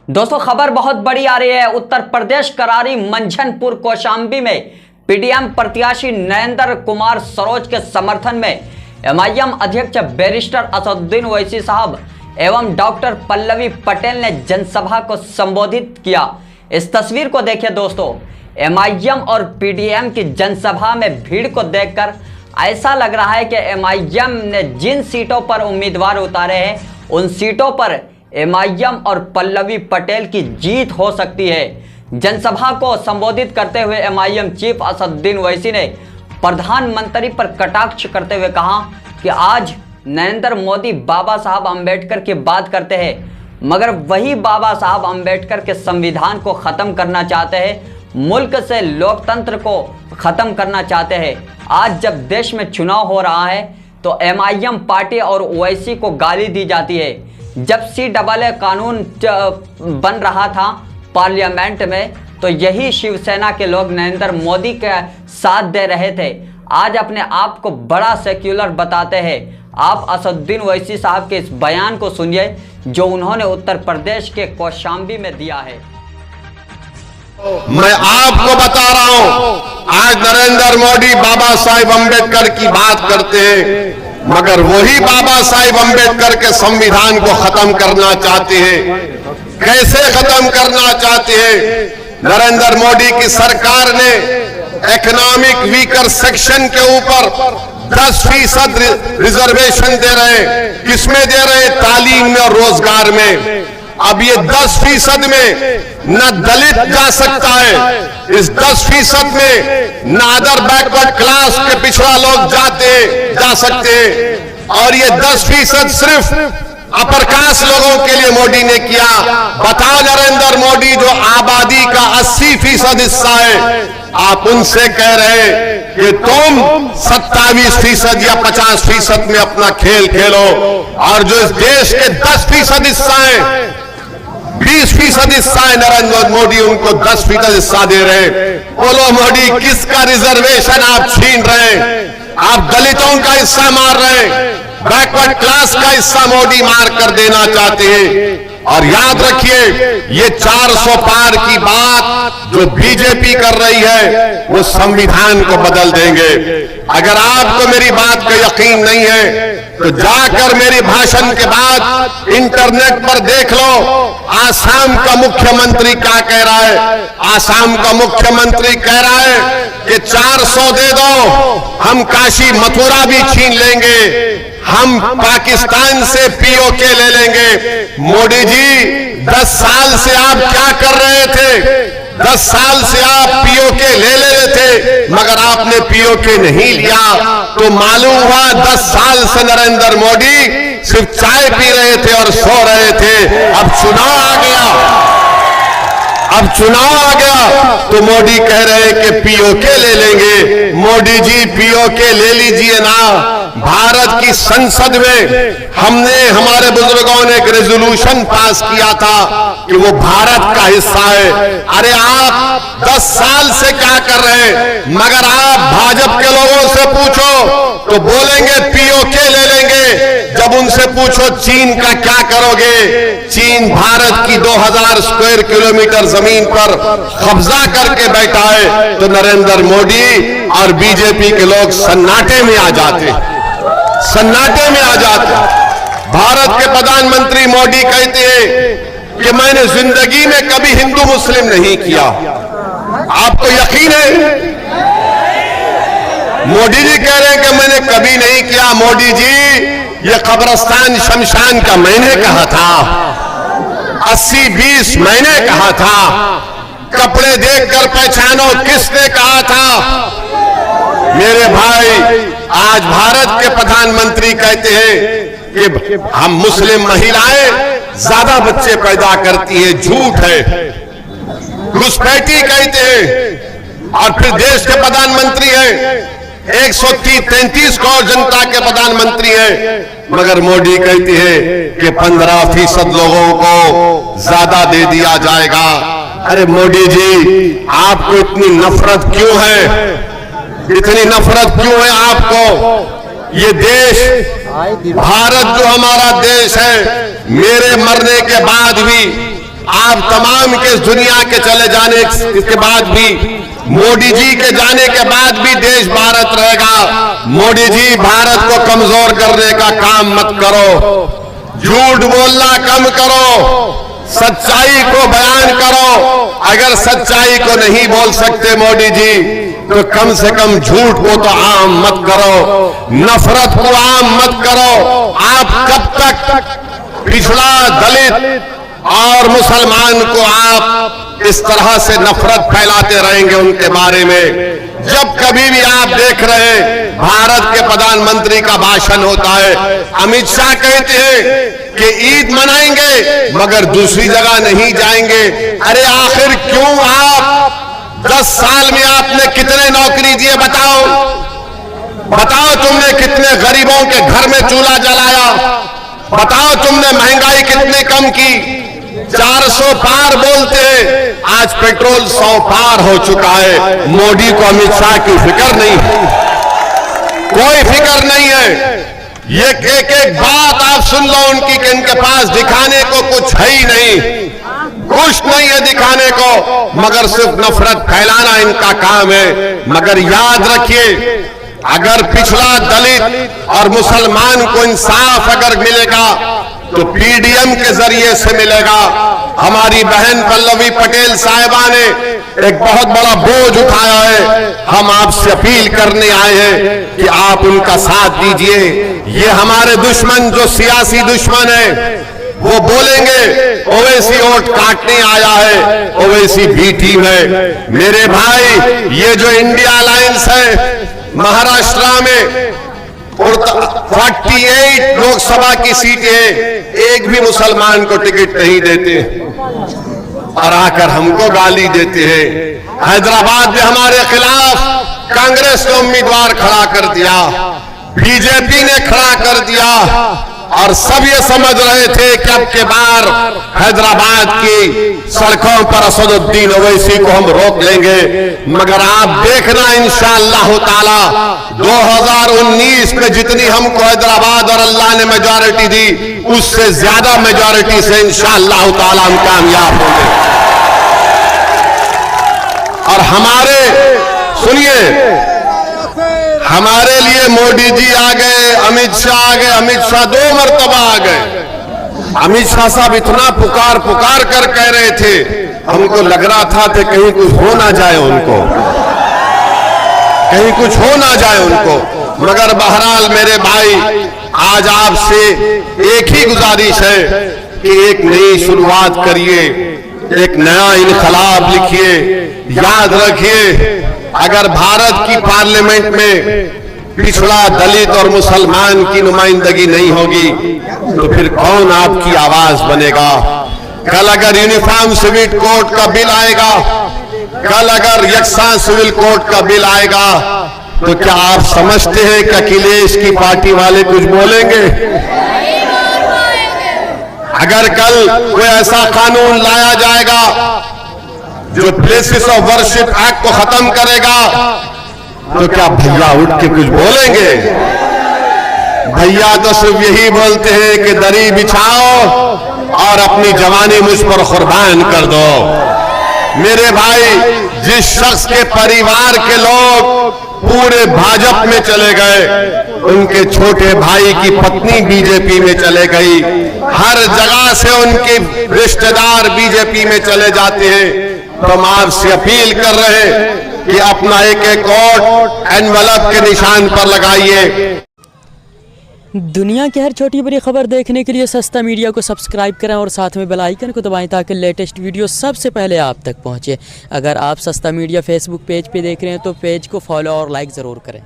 दोस्तों खबर बहुत बड़ी आ रही है। उत्तर प्रदेश करारी मंझनपुर कौशाम्बी में पीडीएम प्रत्याशी नरेंद्र कुमार सरोज के समर्थन में एमआईएम अध्यक्ष बैरिस्टर असदुद्दीन ओवैसी साहब एवं डॉक्टर पल्लवी पटेल ने जनसभा को संबोधित किया। इस तस्वीर को देखिए दोस्तों, एमआईएम और पीडीएम की जनसभा में भीड़ को देखकर ऐसा लग रहा है कि एमआईएम ने जिन सीटों पर उम्मीदवार उतारे हैं उन सीटों पर एमआईएम और पल्लवी पटेल की जीत हो सकती है। जनसभा को संबोधित करते हुए एमआईएम चीफ असदुद्दीन ओवैसी ने प्रधानमंत्री पर कटाक्ष करते हुए कहा कि आज नरेंद्र मोदी बाबा साहब अंबेडकर की बात करते हैं, मगर वही बाबा साहब अंबेडकर के संविधान को ख़त्म करना चाहते हैं, मुल्क से लोकतंत्र को ख़त्म करना चाहते हैं। आज जब देश में चुनाव हो रहा है तो एमआईएम पार्टी और ओवैसी को गाली दी जाती है। जब CAA कानून बन रहा था पार्लियामेंट में तो यही शिवसेना के लोग नरेंद्र मोदी के साथ दे रहे थे। आज अपने आप को बड़ा सेक्युलर बताते हैं। आप असदुद्दीन ओवैसी साहब के इस बयान को सुनिए जो उन्होंने उत्तर प्रदेश के कौशाम्बी में दिया है। मैं आपको बता रहा हूं, आज नरेंद्र मोदी बाबा साहिब अंबेडकर की बात करते हैं, मगर वही बाबा साहिब अंबेडकर के संविधान को खत्म करना चाहते हैं। कैसे खत्म करना चाहते हैं? नरेंद्र मोदी की सरकार ने इकोनॉमिक वीकर सेक्शन के ऊपर 10% रिजर्वेशन दे रहे हैं। किसमें दे रहे हैं? तालीम में और रोजगार में। अब ये 10% में न दलित जा सकता है, इस 10% में न अदर बैकवर्ड क्लास के पिछड़ा लोग जा सकते हैं, और ये 10% सिर्फ अपर कास्ट लोगों के लिए मोदी ने किया। बताओ नरेंद्र मोदी जो आबादी का 80% हिस्सा है, आप उनसे कह रहे हैं कि तुम 27% या 50% में अपना खेल खेलो, और जो इस देश के 10% हिस्सा है, 20% हिस्सा है, नरेंद्र मोदी उनको 10% हिस्सा दे रहे हैं। बोलो मोदी, किसका रिजर्वेशन आप छीन रहे हैं? आप दलितों का हिस्सा मार रहे हैं, बैकवर्ड क्लास का हिस्सा मोदी मार कर देना चाहते हैं। और याद रखिए, ये 400 पार की बात जो बीजेपी कर रही है वो संविधान को बदल देंगे। अगर आपको मेरी बात का यकीन नहीं है तो जाकर मेरी भाषण के बाद इंटरनेट पर देख लो, आसाम का मुख्यमंत्री क्या कह रहा है। आसाम का मुख्यमंत्री कह रहा है कि 400 दे दो, हम काशी मथुरा भी छीन लेंगे, हम पाकिस्तान से पीओके ले लेंगे। मोदी जी, 10 साल से आप क्या कर रहे थे? 10 साल से आप पीओके ले रहे थे, मगर आपने पीओके नहीं लिया, तो मालूम हुआ 10 साल से नरेंद्र मोदी सिर्फ चाय पी रहे थे और सो रहे थे। अब चुनाव आ गया तो मोदी कह रहे हैं कि पीओके ले लेंगे। मोदी जी, पीओके ले लीजिए ना। भारत की संसद में हमारे बुजुर्गों ने एक रेजोल्यूशन पास किया था कि वो भारत का हिस्सा है। अरे आप 10 साल से क्या कर रहे हैं? मगर आप भाजपा के लोगों से पूछो तो बोलेंगे पीओके ले लेंगे। जब उनसे पूछो चीन का क्या करोगे? चीन भारत की 2000 स्क्वायर किलोमीटर जमीन पर कब्जा करके बैठा है, तो नरेंद्र मोदी और बीजेपी के लोग सन्नाटे में आ जाते। भारत के प्रधानमंत्री मोदी कहते हैं कि मैंने जिंदगी में कभी हिंदू मुस्लिम नहीं किया। आपको यकीन है? मोदी जी कह रहे हैं कि मैंने कभी नहीं किया। मोदी जी, ये कब्रिस्तान शमशान का मैंने कहा था, 80-20 मैंने कहा था। कपड़े देखकर पहचानो किसने कहा था? मेरे भाई, आज भारत के प्रधानमंत्री कहते हैं कि हम मुस्लिम महिलाएं ज्यादा बच्चे पैदा करती है। झूठ है, घुसपैठी कहते हैं। और फिर देश के प्रधानमंत्री हैं, 133 करोड़ जनता के प्रधानमंत्री हैं, मगर मोदी कहती है कि 15% लोगों को ज्यादा दे दिया जाएगा। अरे मोदी जी, आपको इतनी नफरत क्यों है? इतनी नफरत क्यों है आपको? ये देश, भारत जो हमारा देश है, मेरे मरने के बाद भी आप तमाम के इस दुनिया के चले जाने के बाद भी, मोदी जी के जाने के बाद भी देश भारत रहेगा। मोदी जी, भारत को कमजोर करने का काम मत करो, झूठ बोलना कम करो, सच्चाई को बयान करो। अगर सच्चाई को नहीं बोल सकते मोदी जी, तो कम से कम झूठ को तो आम मत करो, नफरत को आम मत करो। आप कब तक पिछड़ा, दलित और मुसलमान को आप इस तरह से नफरत फैलाते रहेंगे उनके बारे में? जब कभी भी आप देख रहे हैं भारत के प्रधानमंत्री का भाषण होता है, अमित शाह कहते हैं कि ईद मनाएंगे मगर दूसरी जगह नहीं जाएंगे। अरे आखिर क्यों? आप 10 साल में आपने कितने नौकरी दिए? बताओ तुमने कितने गरीबों के घर में चूल्हा जलाया? बताओ तुमने महंगाई कितनी कम की? 400 पार बोलते हैं, आज पेट्रोल 100 पार हो चुका है। मोदी को अमित शाह की फिक्र नहीं है, कोई फिक्र नहीं है। ये एक एक बात आप सुन लो उनकी कि इनके पास दिखाने को कुछ है ही नहीं, कुछ नहीं है दिखाने को, मगर सिर्फ नफरत फैलाना इनका काम है। मगर याद रखिए, अगर पिछड़ा, दलित और मुसलमान को इंसाफ अगर मिलेगा तो पीडीएम के जरिए से मिलेगा। हमारी बहन पल्लवी पटेल साहिबा ने एक बहुत बड़ा बोझ उठाया है। हम आपसे अपील करने आए हैं कि आप उनका साथ दीजिए। ये हमारे दुश्मन, जो सियासी दुश्मन है, वो बोलेंगे ओवैसी वोट काटने आया है, ओवैसी बी टीम है। मेरे भाई, ये जो इंडिया अलायंस है, महाराष्ट्र में 48 लोकसभा की सीटें हैं, एक भी मुसलमान को टिकट नहीं देते और आकर हमको गाली देते हैं। हैदराबाद में हमारे खिलाफ कांग्रेस ने उम्मीदवार खड़ा कर दिया, बीजेपी ने खड़ा कर दिया और सब ये समझ रहे थे कि अब के बार हैदराबाद की सड़कों पर असदुद्दीन ओवैसी को हम रोक लेंगे। मगर आप देखना इंशाअल्लाह ताला 2019 में जितनी हमको हैदराबाद और अल्लाह ने मेजॉरिटी दी, उससे ज्यादा मेजॉरिटी से इंशाअल्लाह ताला हम कामयाब होंगे। और हमारे, सुनिए, हमारे लिए मोदी जी आ गए, अमित शाह आ गए। अमित शाह 2 मरतबा आ गए। अमित शाह साहब इतना पुकार कर कह रहे थे, हमको लग रहा था कि कहीं कुछ हो ना जाए उनको, कहीं कुछ हो ना जाए उनको। मगर बहरहाल मेरे भाई, आज आपसे एक ही गुजारिश है कि एक नई शुरुआत करिए, एक नया इनकलाब लिखिए। याद रखिए, अगर भारत की पार्लियामेंट में पिछड़ा, दलित और मुसलमान की नुमाइंदगी नहीं होगी तो फिर कौन आपकी आवाज बनेगा? कल अगर यूनिफॉर्म सिविल कोड का बिल आएगा, कल अगर यकसा सिविल कोड का बिल आएगा, तो क्या आप समझते हैं कि अखिलेश की पार्टी वाले कुछ बोलेंगे? अगर कल कोई ऐसा कानून लाया जाएगा जो प्लेसेस ऑफ वर्शिप एक्ट को खत्म करेगा, तो क्या भैया उठ के कुछ बोलेंगे? भैया तो सिर्फ यही बोलते हैं कि दरी बिछाओ और अपनी जवानी मुझ पर कुर्बान कर दो। मेरे भाई, जिस शख्स के परिवार के लोग पूरे भाजपा में चले गए, उनके छोटे भाई की पत्नी बीजेपी में चले गई, हर जगह से उनके रिश्तेदार बीजेपी में चले जाते हैं। तो हम आपसे अपील कर रहे हैं कि अपना एक एक वोट एनवलप के निशान पर लगाइए। दुनिया की हर छोटी बड़ी खबर देखने के लिए सस्ता मीडिया को सब्सक्राइब करें और साथ में बेल आइकन को दबाएं ताकि लेटेस्ट वीडियो सबसे पहले आप तक पहुंचे। अगर आप सस्ता मीडिया फेसबुक पेज पे देख रहे हैं तो पेज को फॉलो और लाइक ज़रूर करें।